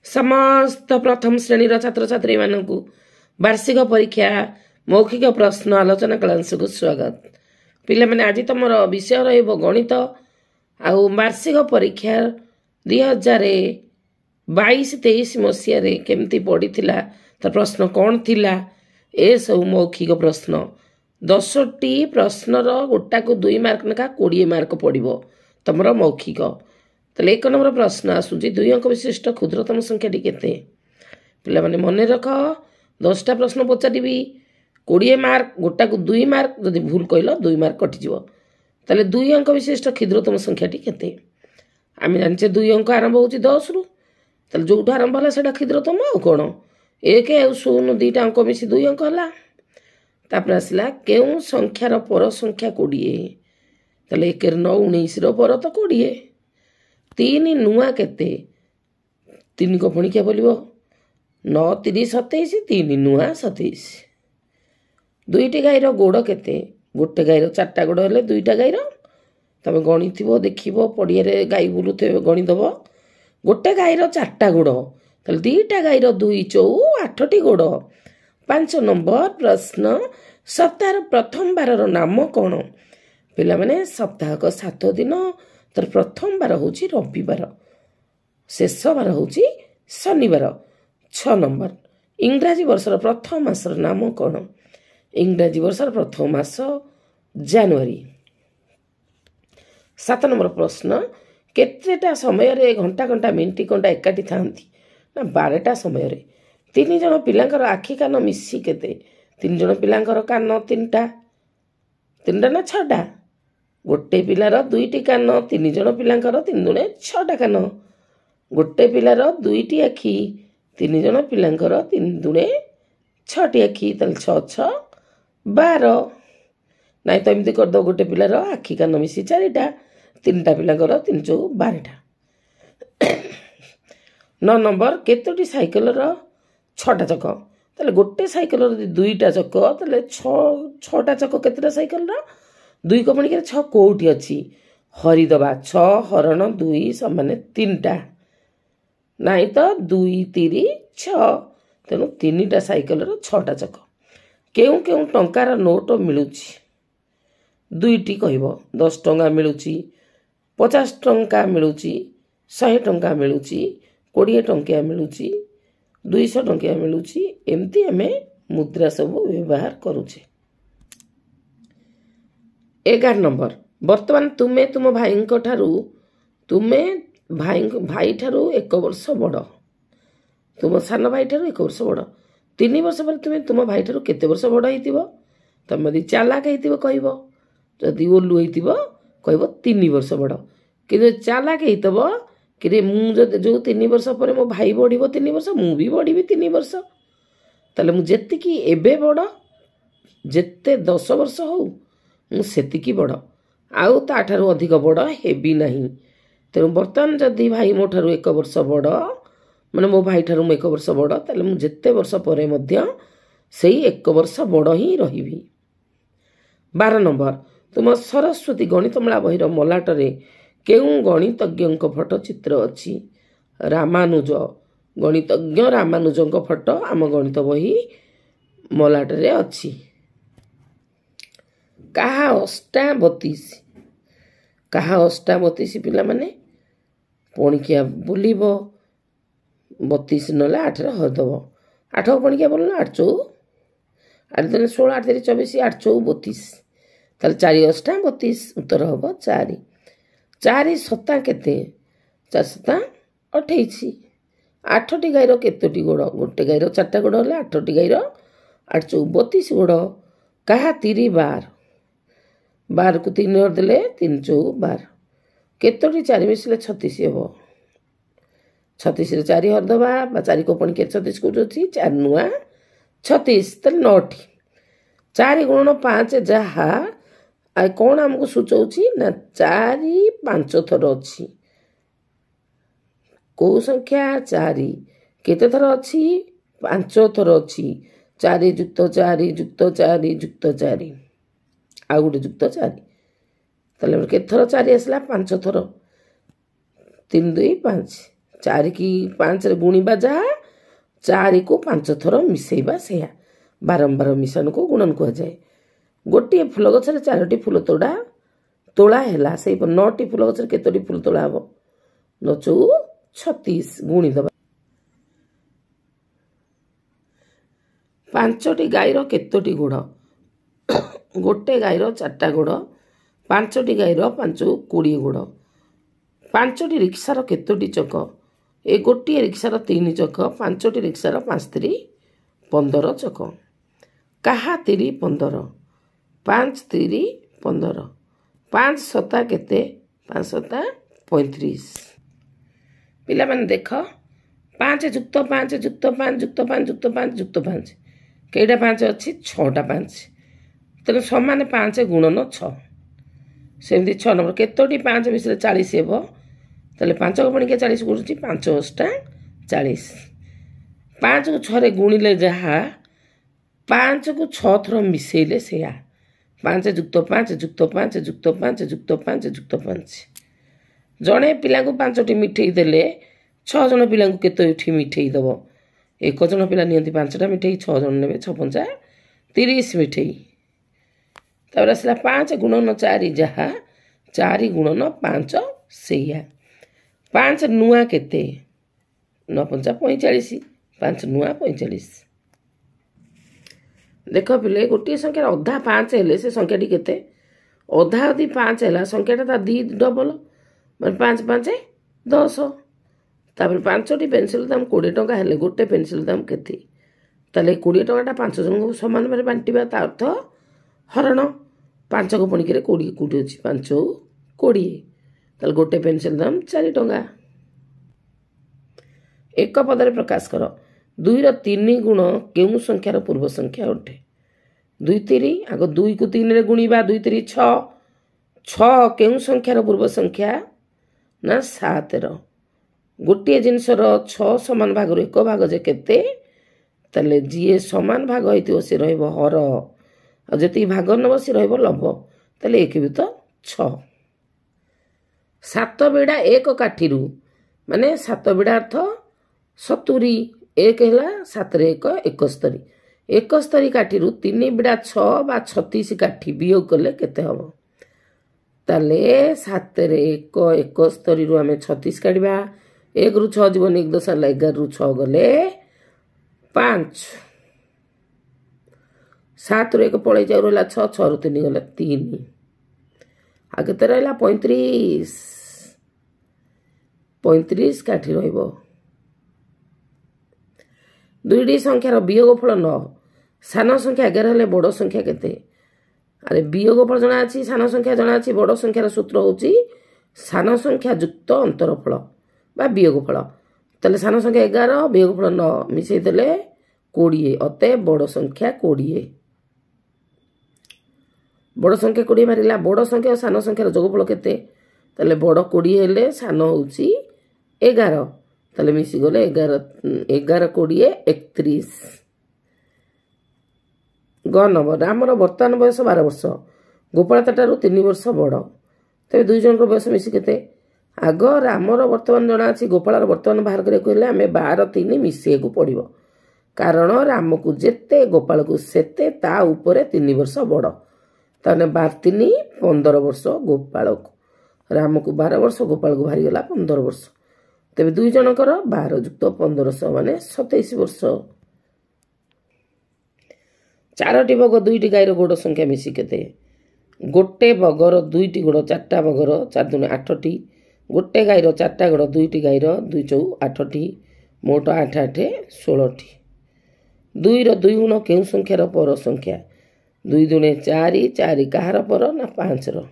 समस्त प्रथम श्रेणी छात्र छात्री मानक वार्षिक परीक्षा मौखिक प्रश्न आलोचना क्लास को स्वागत। पिला माने आज तुम विषय रहिबो गणित आउ वार्षिक परीक्षा 2022-23 मसीह रे केमती पड़ीथिला त प्रश्न कौन थिला ए सब मौखिक प्रश्न 10टी प्रश्न गोटा को 2 मार्क लेखा 20 मार्क पड़ो तुम मौखिक। ताले 1 नंबर प्रश्न आसूची 2 अंक विशिष्ट क्षुद्रतम संख्याटी केते पिला माने मन रख 10टा प्रश्न पचारि 20 मार्क गोटा को 2 मार्क जदि भूल कहल 2 मार्क कटि जीवो। ताले 2 अंक विशिष्ट क्षुद्रतम संख्याटी केते आमे जानिचे 2 अंक आरंभ होची 10 रु ताले जोठा आरंभ होला सेटा क्षुद्रतम आ कोन 1 आ 0 2टा अंक मिसी 2 अंक होला। तापर आसला केउ संख्यार पर संख्या 20 ताले 1 रे 9 19 रो पर तो 20 3 नुआ केते 3 को पुणी क्या बोलिबो 9 3 27 3 नुआ 27। 2टी गाईर गोड़ केते गोटे गाईर 4टा गोड़ हेले 2टा गाईर तमे गणी थिबो देखिबो पड़िया रे गाई बुलुथे गणी दबो गोटे गाईर 4टा गोड़ ताले 2टा गाईर 2 4 8टी गोड़। 5 नंबर प्रश्न सप्ताह प्रथम बारर नाम कौन पिला माने सप्ताह को 7 दिन तर प्रथम बार हूँ रविवार शेष बार हूँ शनिवार। 6 नंबर इंग्राजी वर्षर प्रथम मासर नाम कौन इंग्राजी वर्षर प्रथम मास जनवरी। 7 नंबर प्रश्न केतेटा समय रे घंटा घंटा मिनिट घंटा एकाठी थांती ना 12टा समय रे 3 जन पिलांकर आखि कान मिसी केते 3 जन पिलांकर कान 3टा ना 6टा गोटे पिलार 2टी कान 3 जन पिलांकर 3 दुणे 6टा कान गोटे पिलार 2टी आखि 3 जन पिलांकर 3 दुणे 6टी आखि ताल 6 6 12 नाइ तो एमती कर दो गोटे पिलार आखि कान मिसी 4टा 3टा पिलांकर 3 4 12टा। 9 नंबर केतोटी साइकेल 6टा चक ताले गोटे साइकेल 2टा चक ताले 6टा चक केतेटा साइकेल 2 को पणी 6 कोठी अछि हरिदबा 6 हरण 2 समान 3टा नाइ तो 2 3 6 तेनु 3टा साइकेल 6टा चक। केउ केउ टंकार नोट मिलुछि 2टी कहबो 10 टंका मिलुछि 50 टंका मिलुछि 100 टंका मिलुछि 20 टंका मिलुछि 200 टंका मिलुछि एमती हमें मुद्रा सब व्यवहार करूछे। 11 नंबर वर्तमान तुमे तुम भाई ठारू तुमे भाई ठारू 1 वर्ष बड़ तुम सान भाई ठारू 1 वर्ष बड़ 3 वर्ष पर तुमे तुम भाई ठारू केते वर्ष बड़ हेतिबो तुम यदि चालाक हेतिबो कहबो जदि ओलु हेतिबो कहबो 3 वर्ष बड़ कि चालाक हेतिबो कि मु जो 3 वर्ष पर मो भाई बढ़िबो 3 वर्ष मु भी बढ़िबी 3 वर्ष ताले मु जेति कि एबे बड़ जेते 10 वर्ष हो मु सेतिकी बड़ आउ ताठारू अधिक बड़ हेबी नहीं। तेणु बर्तमान जदि भाई मो ठारू 1 वर्ष बड़ माने मो भाई ठारू 1 वर्ष बड़ ताले मु जेते वर्ष परे मध्य सेही 1 वर्ष बड़ ही रहिबी। 12 नंबर तुम सरस्वती गणितमाला बहिर मलाटरे केउ गणितज्ञ फोटो चित्र अछि रामानुज गणितज्ञ रामानुजंक फोटो आम गणित बही मलाटरे अछि। कहा अष्टाबतीस पिला माने पणिकिया बोलिब 32 नले 8 रे हरदब 8 पणिकिया बोल 8 चौ 8 दिन 16 8 3 24 8 चौ 32 ताल 4 अष्टाबतीस उत्तर हबो 4 4 सता केते 4 सता 28 8टी गाईर केतोटी गोड़ गोटे गाईर 4टा गोड़ हले 8टी गाईर 8 चौ 32 गोड़। कहा 3 12 को 3 हर देले 3 चौ 12 केतोटी 4 मिसले 36 हेबो 36 रे 4 हर दबा 4 को पणी के 36 को अछि 4 नुआ 36 तले 9टी 4 गुणन 5 जहा आ कोन हमको सूचौछि ना 4 5 थर अछि को संख्या 4 केते थर अछि 5 थर अछि 4 जुक्त 4 जुक्त 4 जुक्त 4 आ गोटे जुक्त 4 ताले केते थर 4 आसला 5 थर 3 2 5 4 की 5 रे गुणिबा जहाँ 4 को 5 थर मिसेबा सेया बारंबार मिशन को गुणन कह जाए। गोटे फूल गछरे 4टी फूल तोड़ा है से 9टी फूल गछरे केतोटी फूल तोड़ा हम 9 चौ 36 गुणी दबा। 5टी गाईर केतोटी गोड़ गोटे गाईर 4टा गोड़ 5टी गाईर 5 20 गोड़ 5टी रिक्सार केतोटी चक ए गोटे रिक्सार 3 चक 5टी रिक्सार 5 3 15 चक कहा 3 15 5 3 15 5 7 केते 5 7 35 पिला माने देख 5 जुक्त 5 जुक्त 5 जुक्त 5 जुक्त 5 जुक्त 5 केटा 5 अच्छी 6टा 5 तेरे समान 5 गुणन 6 सेमती 6 नंबर केतोटी 5 मिसले 40 हेबो ताले 5 को पणिके 40 गुणुची 5 8 40 5 को 6 रे गुणिले जहा 5 को 6 थर मिसेले सेया 5 जुक्त 5 जुक्त 5 जुक्त 5 जुक्त 5 जुक्त 5 जड़े पिला को 5टी मिठेई देले 6 जन पिला को केतोटी मिठेई दबो 1 जन पिला नियंती 5टा मिठेई 6 जन नेबे 6 5 30 मिठेई तापर आसला 5 गुणन 4 जहा 4 गुणन 5 सेया 5 नुआ केते 9 5 45 5 नुआ 45 देख पिले गोटे संख्या अधा 5 हेले से संख्याटी केते अधा अधी 5 है संख्याटा दी डबल मैं 5 5 10 तापर 5टी पेनसिल दाम 20 टंका हेले गोटे पेनसिल दाम केते ताले 20 टंकाटा 5 जन को समान भाव बांटिबा ता अर्थ हरण 5 को पणिक 20 कोटी अछि 5 20 ताले गोटे पेनसिल दाम 4 टंका एक पदरे प्रकाश कर 2 रो 3 गुण केउ संख्यार पूर्व संख्या अटे 2 3 आग 2 को 3 रे गुणिबा 2 3 6 6 केउ संख्यार पूर्व संख्या ना 7 रो गोटे जिनसर 6 समान भाग रो एक भाग जे केते ताले जीए समान भाग होइतिओ से रहइबो हर आ जति भाग नब से रहइबो लब ताले एक भी तो 6 7 बेड़ा एक काठीरू माने 7 बेड़ा अर्थ 70 एक है 7 रे 1 71 71 काठी 3 बिड़ा 6 बा 36 काठी वियोग कले केते हम ताले 7 रे 1 71 रु आमे 36 काढिबा 1 रु 6 जीवन 1 10 11 रु 6 गले 5 7 रु 1 पळे जाउ रहला 6 6 रु 3 गले 3 आगे त रहला 35 काठी रहइबो दुईटी संख्यार वियोगफल 9 सान संख्या 11 हेले बड़ संख्या केते अरे वियोगफल जना अछि सान संख्या जना अछि बड़ संख्यार सूत्र होछि सान संख्या युक्त अंतरफल बा वियोगफल तले सान संख्या 11 वियोगफल 9 मिसै देले 20 अते बड़ संख्या 20 बड़ संख्या 20 मारिला बड़ संख्या और सान संख्यार जोगफल केते तले बड़ 20 हेले सान होछि 11 ताले मिसी गले 11 20 31 ग नंबर आमर वर्तमान बयस 12 वर्ष गोपालता ठारू 3 वर्ष बड़ तबे दुई जन बयस मिसी केते आग रामर वर्तमान जना अछि गोपालर वर्तमान बाहर करे कहले आमे 12 3 मिसे को पड़िबो कारण राम को जेते गोपाल को सेते ता ऊपर 3 वर्ष बड़ ताने 12 3 15 वर्ष गोपाल को राम को 12 वर्ष गोपाल को भारी गला 15 वर्ष तेरे दुई जनकर 12 जुक्त 1500 माने 27 वर्ष 4टी बग 2टी गाईर गोड़ संख्या मिसी केते गोटे बगर 2टी गोड़ 4टा बगर 4 दूने 8टी गोटे गाईर 4टा गोड़ 2टी गाईर 2 चौ 8टी मोट 8 8 16टी 2 रो 2 गुण केउ संख्यार पर संख्या 2 दूने 4 4 कहार पर ना 5 रो